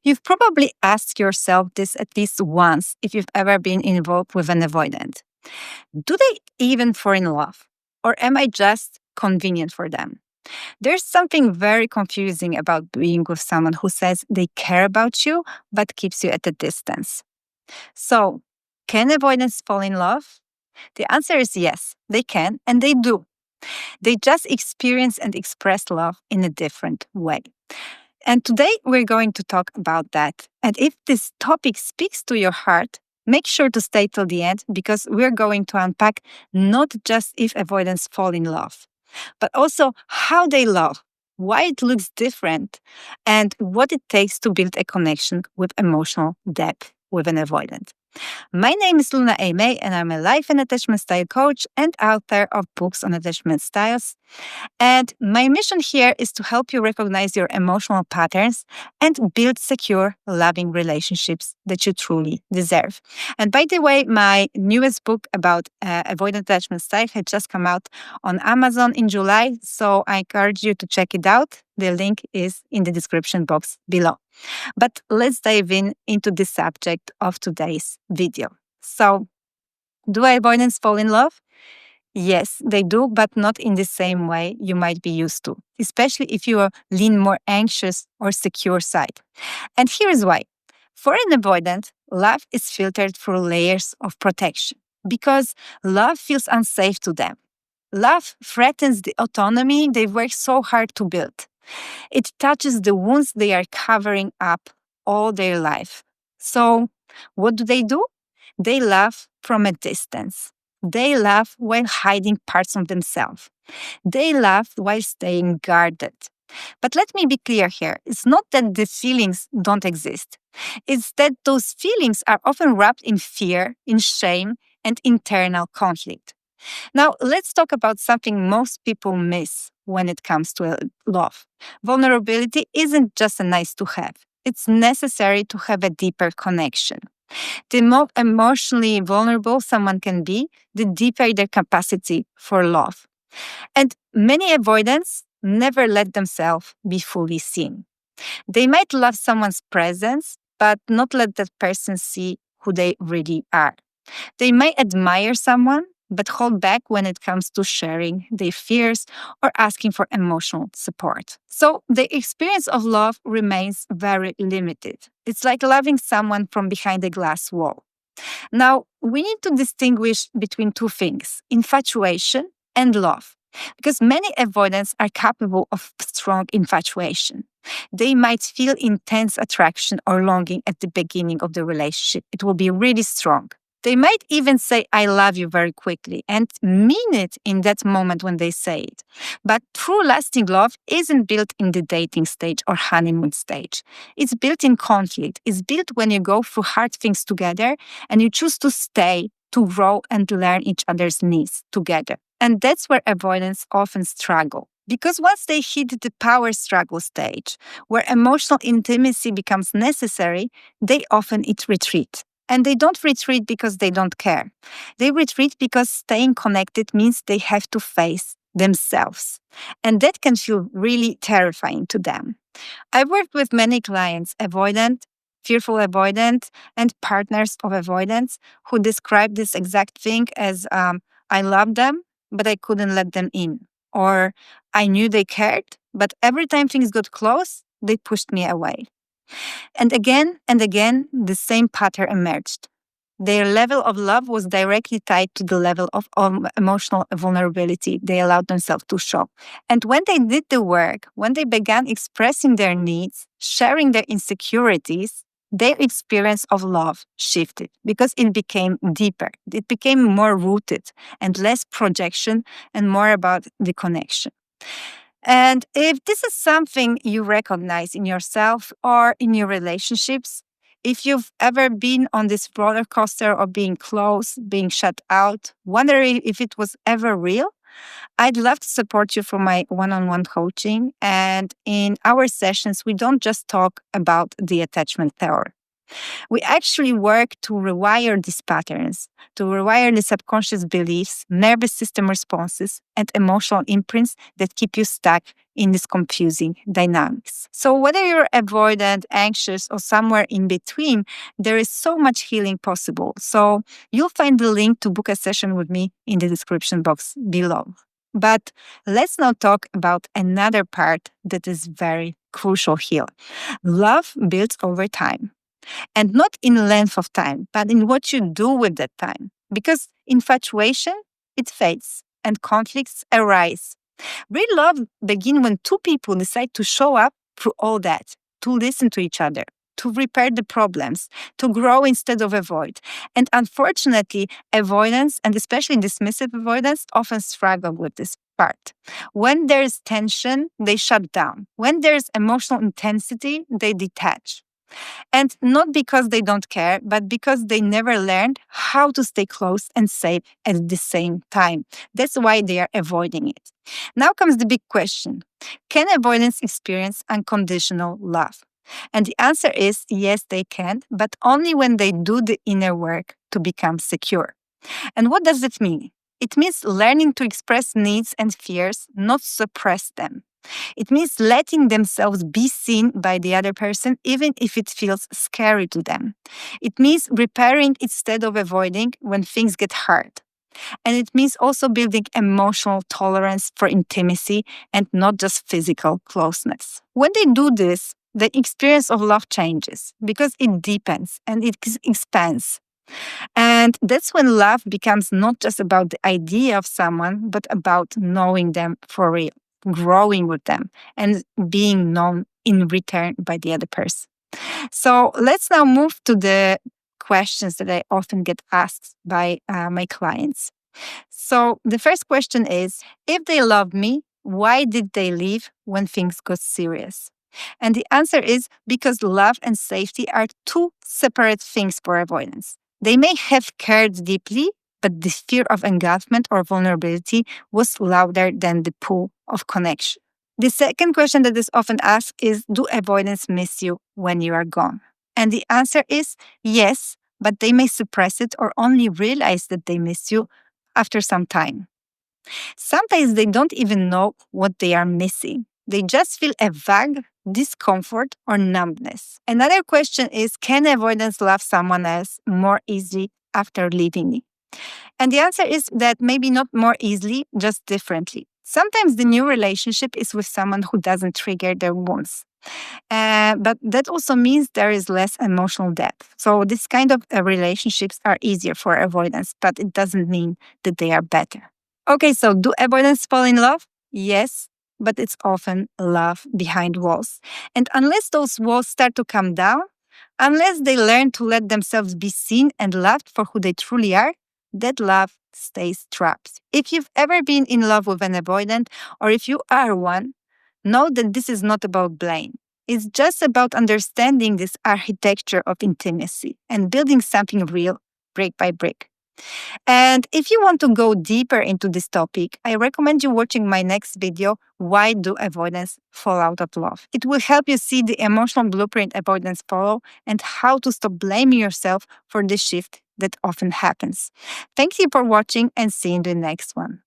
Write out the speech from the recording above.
You've probably asked yourself this at least once if you've ever been involved with an avoidant. Do they even fall in love? Or am I just convenient for them? There's something very confusing about being with someone who says they care about you but keeps you at a distance. So, can avoidants fall in love? The answer is yes, they can and they do. They just experience and express love in a different way. And today we're going to talk about that. And if this topic speaks to your heart, make sure to stay till the end because we're going to unpack not just if avoidants fall in love, but also how they love, why it looks different, and what it takes to build a connection with emotional depth with an avoidant. My name is Luna Aimee, and I'm a life and attachment style coach and author of books on attachment styles. And my mission here is to help you recognize your emotional patterns and build secure, loving relationships that you truly deserve. And by the way, my newest book about avoidant attachment style had just come out on Amazon in July. So I encourage you to check it out. The link is in the description box below. But let's dive into the subject of today's video. So, do avoidants fall in love? Yes, they do, but not in the same way you might be used to, especially if you lean more anxious or secure side. And here's why. For an avoidant, love is filtered through layers of protection because love feels unsafe to them. Love threatens the autonomy they've worked so hard to build. It touches the wounds they are covering up all their life. So, what do? They love from a distance. They love while hiding parts of themselves. They love while staying guarded. But let me be clear here. It's not that the feelings don't exist. It's that those feelings are often wrapped in fear, in shame, and internal conflict. Now, let's talk about something most people miss when it comes to love. Vulnerability isn't just a nice to have. It's necessary to have a deeper connection. The more emotionally vulnerable someone can be, the deeper their capacity for love. And many avoidants never let themselves be fully seen. They might love someone's presence, but not let that person see who they really are. They might admire someone, but hold back when it comes to sharing their fears or asking for emotional support. So the experience of love remains very limited. It's like loving someone from behind a glass wall. Now, we need to distinguish between two things, infatuation and love. Because many avoidants are capable of strong infatuation. They might feel intense attraction or longing at the beginning of the relationship. It will be really strong. They might even say, I love you very quickly and mean it in that moment when they say it. But true lasting love isn't built in the dating stage or honeymoon stage. It's built in conflict. It's built when you go through hard things together and you choose to stay, to grow and learn each other's needs together. And that's where avoidants often struggle. Because once they hit the power struggle stage, where emotional intimacy becomes necessary, they often retreat. And they don't retreat because they don't care. They retreat because staying connected means they have to face themselves. And that can feel really terrifying to them. I've worked with many clients, avoidant, fearful avoidant, and partners of avoidance who describe this exact thing as I love them, but I couldn't let them in. Or I knew they cared, but every time things got close, they pushed me away. And again, the same pattern emerged. Their level of love was directly tied to the level of emotional vulnerability they allowed themselves to show. And when they did the work, when they began expressing their needs, sharing their insecurities, their experience of love shifted because it became deeper. It became more rooted and less projection and more about the connection. And if this is something you recognize in yourself or in your relationships, if you've ever been on this roller coaster of being close, being shut out, wondering if it was ever real, I'd love to support you for my one-on-one coaching. And in our sessions, we don't just talk about the attachment theory. We actually work to rewire these patterns, to rewire the subconscious beliefs, nervous system responses, and emotional imprints that keep you stuck in these confusing dynamics. So, whether you're avoidant, anxious, or somewhere in between, there is so much healing possible. So, you'll find the link to book a session with me in the description box below. But let's now talk about another part that is very crucial here. Love builds over time. And not in length of time, but in what you do with that time. Because infatuation, it fades and conflicts arise. Real love begins when two people decide to show up through all that, to listen to each other, to repair the problems, to grow instead of avoid. And unfortunately, avoidance, and especially dismissive avoidance, often struggle with this part. When there's tension, they shut down. When there's emotional intensity, they detach. And not because they don't care, but because they never learned how to stay close and safe at the same time. That's why they are avoiding it. Now comes the big question. Can avoidance experience unconditional love? And the answer is yes, they can, but only when they do the inner work to become secure. And what does it mean? It means learning to express needs and fears, not suppress them. It means letting themselves be seen by the other person, even if it feels scary to them. It means repairing instead of avoiding when things get hard. And it means also building emotional tolerance for intimacy and not just physical closeness. When they do this, the experience of love changes because it deepens and it expands. And that's when love becomes not just about the idea of someone, but about knowing them for real, growing with them, and being known in return by the other person. So let's now move to the questions that I often get asked by my clients. So the first question is, if they love me, why did they leave when things got serious? And the answer is because love and safety are two separate things for avoidance. They may have cared deeply, but the fear of engulfment or vulnerability was louder than the pull of connection. The second question that is often asked is, do avoidance miss you when you are gone? And the answer is yes, but they may suppress it or only realize that they miss you after some time. Sometimes they don't even know what they are missing. They just feel a vague discomfort or numbness. Another question is, can avoidance love someone else more easily after leaving me? And the answer is that maybe not more easily, just differently. Sometimes the new relationship is with someone who doesn't trigger their wounds. But that also means there is less emotional depth. So this kind of relationships are easier for avoidance, but it doesn't mean that they are better. Okay, so do avoidance fall in love? Yes, but it's often love behind walls. And unless those walls start to come down, unless they learn to let themselves be seen and loved for who they truly are, that love stays trapped. If you've ever been in love with an avoidant, or if you are one, know that this is not about blame. It's just about understanding this architecture of intimacy and building something real brick by brick. And if you want to go deeper into this topic, I recommend you watching my next video, Why Do Avoidance Fall Out of Love? It will help you see the emotional blueprint avoidance follow and how to stop blaming yourself for the shift that often happens. Thank you for watching and see you in the next one.